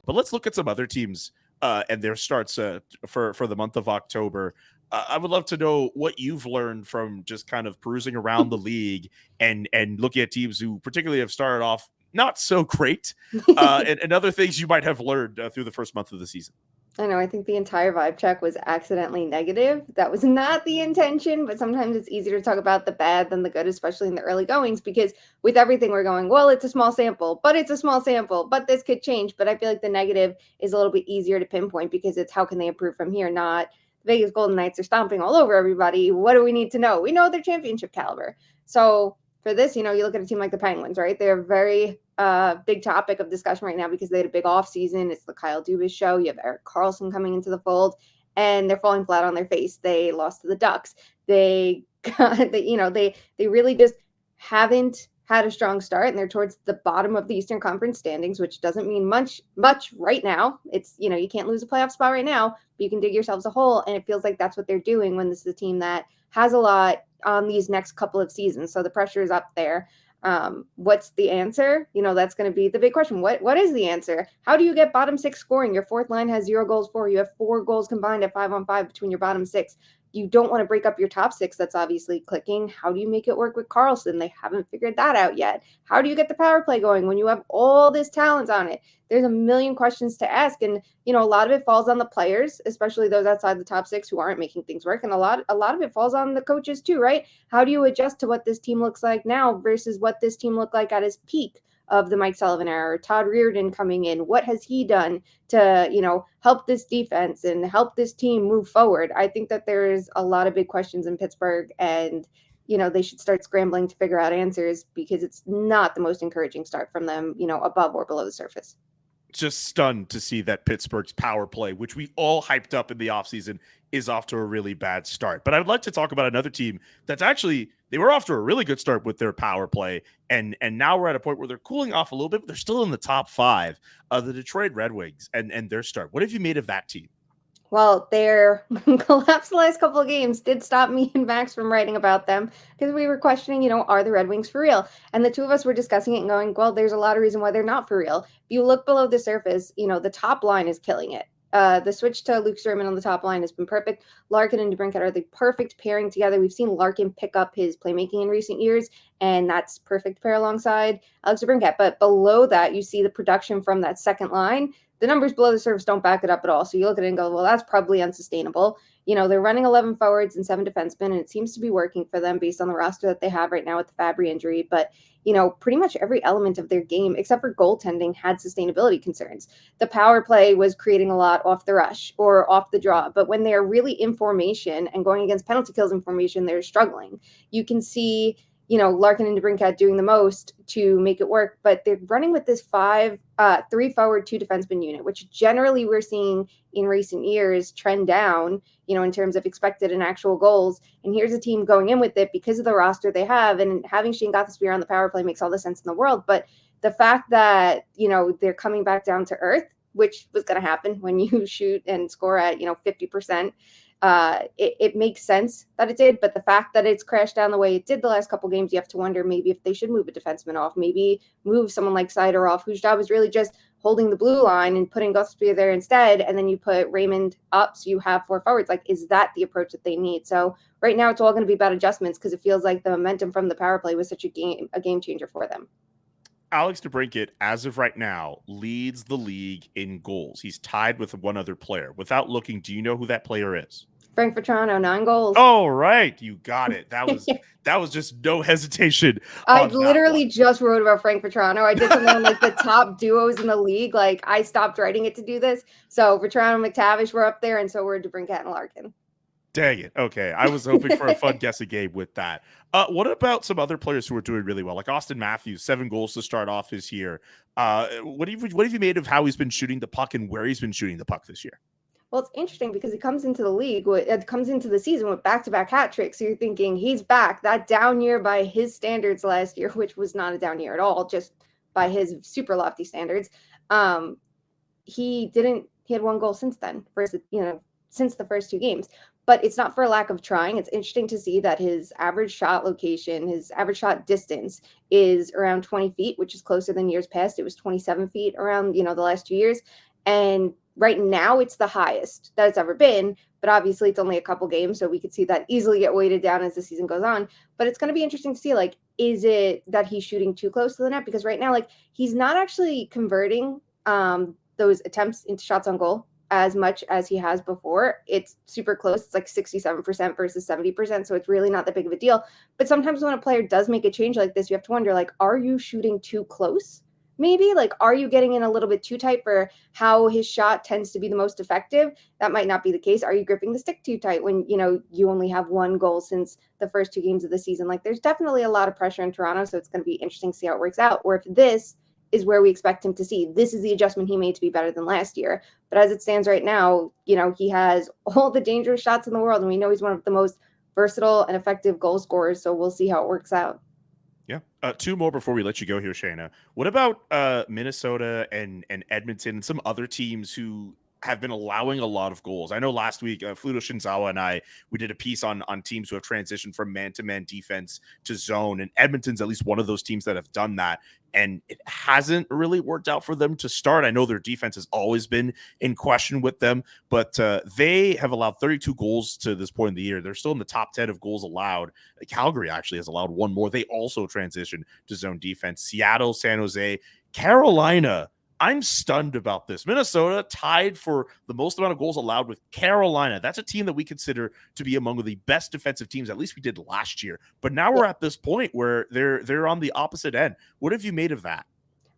But let's look at some other teams and their starts for the month of October. I would love to know what you've learned from just kind of perusing around the league and looking at teams who particularly have started off not so great, and other things you might have learned through the first month of the season. I know, I think the entire vibe check was accidentally negative. That was not the intention, but sometimes it's easier to talk about the bad than the good, especially in the early goings, because with everything we're going, well, it's a small sample, but this could change. But I feel like the negative is a little bit easier to pinpoint because it's how can they improve from here, not the Vegas Golden Knights are stomping all over everybody. What do we need to know? We know they're championship caliber. So for this, you look at a team like the Penguins, right? They're very big topic of discussion right now because they had a big offseason. It's the Kyle Dubas show. You have Erik Karlsson coming into the fold, and they're falling flat on their face. They lost to the Ducks. They really just haven't had a strong start, and they're towards the bottom of the Eastern Conference standings, which doesn't mean much right now. It's, you can't lose a playoff spot right now, but you can dig yourselves a hole, and it feels like that's what they're doing when this is a team that has a lot on these next couple of seasons. So the pressure is up there. What's the answer? That's going to be the big question. What is the answer? How do you get bottom six scoring? Your fourth line has 0 goals for. You have 4 goals combined at 5-on-5 between your bottom six. You don't want to break up your top six. That's obviously clicking. How do you make it work with Karlsson? They haven't figured that out yet. How do you get the power play going when you have all this talent on it? There's a million questions to ask. And, a lot of it falls on the players, especially those outside the top six who aren't making things work. And a lot of it falls on the coaches too, right? How do you adjust to what this team looks like now versus what this team looked like at his peak of the Mike Sullivan era, or Todd Reirden coming in? What has he done to, help this defense and help this team move forward? I think that there's a lot of big questions in Pittsburgh, and, they should start scrambling to figure out answers because it's not the most encouraging start from them, above or below the surface. Just stunned to see that Pittsburgh's power play, which we all hyped up in the offseason, is off to a really bad start. But I would like to talk about another team that's actually, they were off to a really good start with their power play, and now we're at a point where they're cooling off a little bit, but they're still in the top 5 of the Detroit Red Wings and their start. What have you made of that team? Well, their collapse the last couple of games did stop me and Max from writing about them because we were questioning, are the Red Wings for real? And the two of us were discussing it and going, well, there's a lot of reason why they're not for real. If you look below the surface, the top line is killing it. The switch to Luke Sturman on the top line has been perfect. Larkin and DeBrincat are the perfect pairing together. We've seen Larkin pick up his playmaking in recent years, and that's perfect pair alongside Alex DeBrincat. But below that, you see the production from that second line. The numbers below the surface don't back it up at all. So you look at it and go, well, that's probably unsustainable. They're running 11 forwards and 7 defensemen, and it seems to be working for them based on the roster that they have right now with the Fabry injury. But, pretty much every element of their game, except for goaltending, had sustainability concerns. The power play was creating a lot off the rush or off the draw. But when they're really in formation and going against penalty kills in formation, they're struggling. You can see, Larkin and DeBrincat doing the most to make it work, but they're running with this 3 forward, 2 defenseman unit, which generally we're seeing in recent years trend down, in terms of expected and actual goals. And here's a team going in with it because of the roster they have, and having Shane Gothisbeer on the power play makes all the sense in the world. But the fact that, they're coming back down to earth, which was going to happen when you shoot and score at, 50%, it makes sense that it did, but the fact that it's crashed down the way it did the last couple games, you have to wonder maybe if they should move a defenseman off, maybe move someone like Seider off, whose job is really just holding the blue line and putting Gothisbeer there instead, and then you put Raymond up so you have 4 forwards. Like, is that the approach that they need? So right now it's all going to be about adjustments because it feels like the momentum from the power play was such a game changer for them. Alex DeBrincat, as of right now, leads the league in goals. He's tied with one other player. Without looking, do you know who that player is? Frank Vetrano, 9 goals. Oh, right. You got it. That was just no hesitation. I literally just wrote about Frank Vetrano. I did something on like the top duos in the league. Like, I stopped writing it to do this. So Vetrano and McTavish were up there, and so were DeBrincat and Larkin. Dang it. Okay. I was hoping for a fun guessing game with that. What about some other players who are doing really well? Like Auston Matthews, 7 goals to start off his year. What have you made of how he's been shooting the puck and where he's been shooting the puck this year? Well, it's interesting because he comes into the season with back-to-back hat tricks. So you're thinking he's back. That down year by his standards last year, which was not a down year at all, just by his super lofty standards. He had 1 goal since then, since the first 2 games. But it's not for a lack of trying. It's interesting to see that his average shot location, his average shot distance is around 20 feet, which is closer than years past. It was 27 feet around, the last 2 years. And right now it's the highest that it's ever been, but obviously it's only a couple games, so we could see that easily get weighted down as the season goes on. But it's going to be interesting to see, like, is it that he's shooting too close to the net? Because right now, like, he's not actually converting those attempts into shots on goal as much as he has before. It's super close. It's like 67% versus 70%. So it's really not that big of a deal. But sometimes when a player does make a change like this, you have to wonder, like, are you shooting too close? Maybe, like, are you getting in a little bit too tight for how his shot tends to be the most effective? That might not be the case. Are you gripping the stick too tight when, you only have one goal since the first two games of the season? Like, there's definitely a lot of pressure in Toronto. So it's going to be interesting to see how it works out. Or if this is where we expect him to see. This is the adjustment he made to be better than last year. But as it stands right now, he has all the dangerous shots in the world, and we know he's one of the most versatile and effective goal scorers. So we'll see how it works out. Yeah. Two more before we let you go here, Shayna. What about Minnesota and Edmonton and some other teams who have been allowing a lot of goals? I know last week, Fluto Shinzawa and we did a piece on teams who have transitioned from man-to-man defense to zone, and Edmonton's at least one of those teams that have done that, and it hasn't really worked out for them to start. I know their defense has always been in question with them, but they have allowed 32 goals to this point in the year. They're still in the top 10 of goals allowed. Calgary actually has allowed one more. They also transitioned to zone defense. Seattle, San Jose, Carolina. I'm stunned about this. Minnesota tied for the most amount of goals allowed with Carolina. That's a team that we consider to be among the best defensive teams, at least we did last year. But now we're at this point where they're on the opposite end. What have you made of that?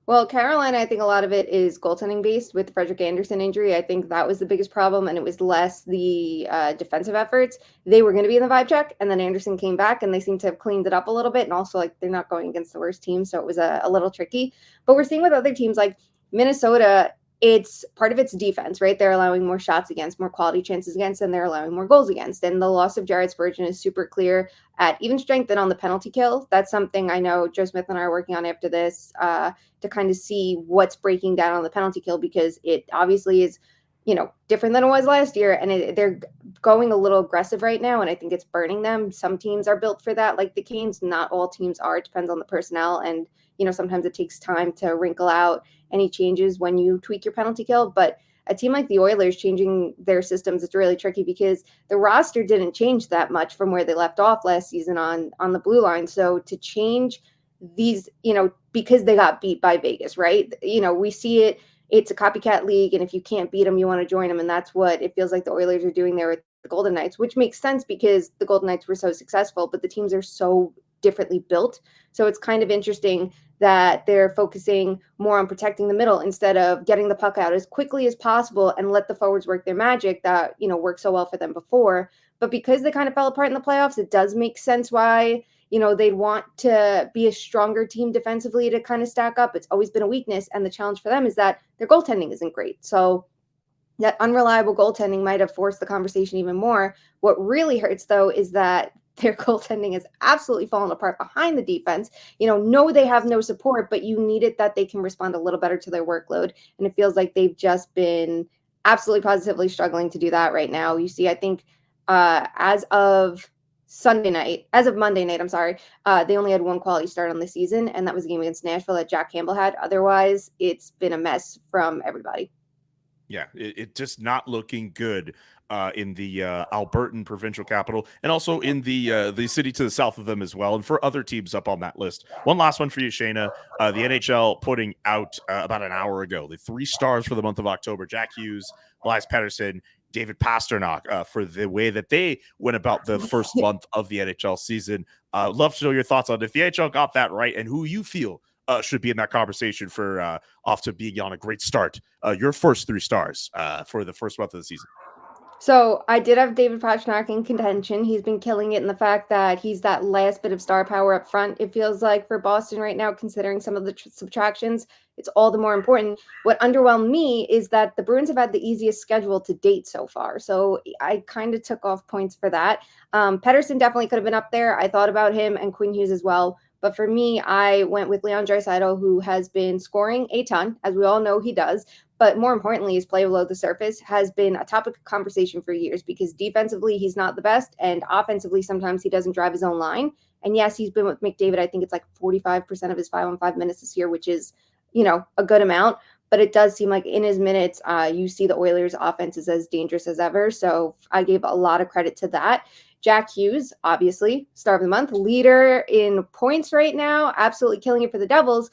Well, Carolina, I think a lot of it is goaltending based with the Frederick Anderson injury. I think that was the biggest problem, and it was less the defensive efforts. They were going to be in the vibe check, and then Anderson came back, and they seem to have cleaned it up a little bit. And also, like, they're not going against the worst team, so it was a little tricky. But we're seeing with other teams like Minnesota, it's part of its defense, right? They're allowing more shots against, more quality chances against, and they're allowing more goals against. And the loss of Jared Spurgeon is super clear at even strength and on the penalty kill. That's something I know Joe Smith and I are working on after this to kind of see what's breaking down on the penalty kill, because it obviously is, different than it was last year. And they're going a little aggressive right now, and I think it's burning them. Some teams are built for that, like the Canes. Not all teams are. It depends on the personnel. And, sometimes it takes time to wrinkle out any changes when you tweak your penalty kill. But a team like the Oilers changing their systems, it's really tricky because the roster didn't change that much from where they left off last season on the blue line. So to change these, because they got beat by Vegas, right? We see it. It's a copycat league, and if you can't beat them, you want to join them. And that's what it feels like the Oilers are doing there with the Golden Knights, which makes sense because the Golden Knights were so successful, but the teams are so differently built. So it's kind of interesting that they're focusing more on protecting the middle instead of getting the puck out as quickly as possible and let the forwards work their magic that, worked so well for them before. But because they kind of fell apart in the playoffs, it does make sense why, they'd want to be a stronger team defensively to kind of stack up. It's always been a weakness. And the challenge for them is that their goaltending isn't great. So that unreliable goaltending might have forced the conversation even more. What really hurts, though, is that their goaltending has absolutely fallen apart behind the defense. No, they have no support, but you need it that they can respond a little better to their workload. And it feels like they've just been absolutely positively struggling to do that right now. You see, I think as of Monday night, they only had one quality start on the season, and that was a game against Nashville that Jack Campbell had. Otherwise, it's been a mess from everybody. Yeah, it just not looking good in the Albertan provincial capital, and also in the city to the south of them as well, and for other teams up on that list. One last one for you, Shayna. The NHL putting out about an hour ago the 3 stars for the month of October: Jack Hughes, Elias Pettersson, David Pasternak, for the way that they went about the first month of the NHL season. Love to know your thoughts on if the NHL got that right and who you feel should be in that conversation for off to being on a great start. Your first 3 stars for the first month of the season. So I did have David Pastrnak in contention. He's been killing it in the fact that he's that last bit of star power up front. It feels like for Boston right now, considering some of the subtractions, it's all the more important. What underwhelmed me is that the Bruins have had the easiest schedule to date so far. So I kind of took off points for that. Pettersson definitely could have been up there. I thought about him, and Quinn Hughes as well. But for me, I went with Leon Draisaitl, who has been scoring a ton, as we all know he does. But more importantly, his play below the surface has been a topic of conversation for years because defensively, he's not the best. And offensively, sometimes he doesn't drive his own line. And yes, he's been with McDavid. I think it's like 45% of his 5-on-5 minutes this year, which is, a good amount. but it does seem like in his minutes, you see the Oilers' offense is as dangerous as ever. So I gave a lot of credit to that. Jack Hughes, obviously, star of the month, leader in points right now, absolutely killing it for the Devils.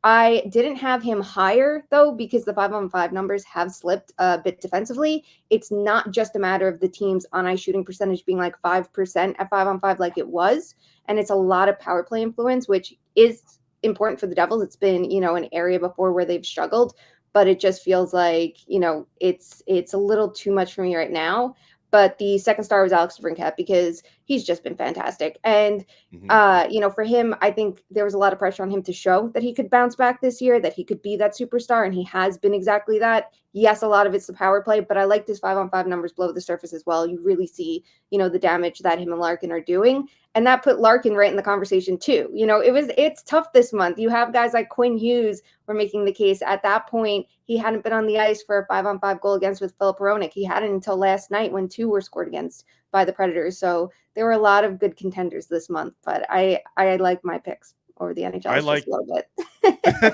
I didn't have him higher, though, because the 5-on-5 numbers have slipped a bit defensively. It's not just a matter of the team's on-ice shooting percentage being like 5% at 5-on-5 like it was. And it's a lot of power play influence, which is important for the Devils. It's been, an area before where they've struggled, but it just feels like, it's a little too much for me right now. But the second star was Alex DeBrincat because he's just been fantastic. And for him, I think there was a lot of pressure on him to show that he could bounce back this year, that he could be that superstar, and he has been exactly that. Yes, a lot of it's the power play, but I liked his 5-on-5 numbers below the surface as well. You really see, the damage that him and Larkin are doing. And that put Larkin right in the conversation too. It's tough this month. You have guys like Quinn Hughes were making the case. At that point, he hadn't been on the ice for a 5-on-5 goal against with Philip Hronek. He hadn't until last night when 2 were scored against by the Predators. So there were a lot of good contenders this month, but I like my picks over the NHL just a little bit.